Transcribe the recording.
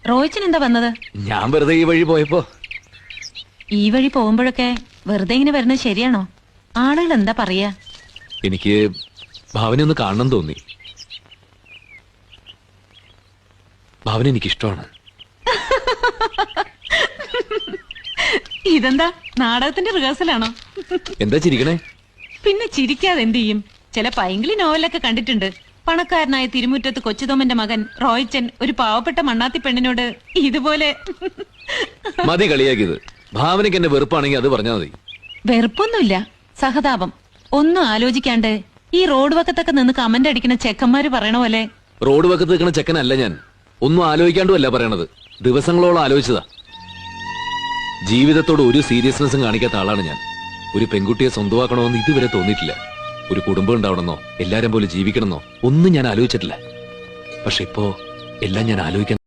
റോയിച്ചൻ എന്താ വന്നത്? ഞാൻ വെറുതെ ഈ വഴി പോയപ്പോ. ഈ വഴി പോകുമ്പോഴൊക്കെ വെറുതെ ഇങ്ങനെ വരുന്നത് ശരിയാണോ? ആളുകൾ എന്താ പറയാ? എനിക്ക് ഭാവനെ ഒന്ന് കാണണം തോന്നി. ഭാവന എനിക്കിഷ്ടമാണ്. ഇതെന്താ നാടകത്തിന്റെ റിഹേഴ്സലാണോ? എന്താ ചിരിക്കണേ? പിന്നെ ചിരിക്കാതെ എന്ത് ചെയ്യും? ചില പൈങ്കിളി നോവലൊക്കെ കണ്ടിട്ടുണ്ട്. പണക്കാരനായ തിരുമുറ്റത്ത് കൊച്ചുതോമന്റെ മകൻ റോയിച്ചൻ ഒരു പാവപ്പെട്ട മണ്ണാത്തി പെണ്ണിനോട് ഇതുപോലെ. മതി കളിയാക്കിയത്. ഭാവനയ്ക്ക് എന്നെ വെറുപ്പാണെങ്കിൽ അത് പറഞ്ഞാൽ മതി. വെറുപ്പൊന്നുമില്ല, സഹതാപം. ഒന്നും ആലോചിക്കാണ്ട് ഈ റോഡ് വക്കത്തൊക്കെ നിന്ന് കമന്റ് അടിക്കുന്ന ചെക്കന്മാര് പറയണ പോലെ. റോഡ് വക്കത്ത് നിൽക്കുന്ന ചെക്കനല്ല ഞാൻ. ഒന്നും ആലോചിക്കാണ്ടും അല്ല പറയണത്. ദിവസങ്ങളോളം ആലോചിച്ചതാ. ജീവിതത്തോട് ഒരു സീരിയസ്നെസ്സും കാണിക്കാത്ത ആളാണ് ഞാൻ. ഒരു പെൺകുട്ടിയെ സ്വന്തമാക്കണമെന്ന് ഇതുവരെ തോന്നിയിട്ടില്ല. ഒരു കുടുംബം ഉണ്ടാവണമെന്നോ എല്ലാരും പോലെ ജീവിക്കണമെന്നോ ഒന്നും ഞാൻ ആലോചിച്ചിട്ടില്ല. പക്ഷെ ഇപ്പോ എല്ലാം ഞാൻ ആലോചിക്കാൻ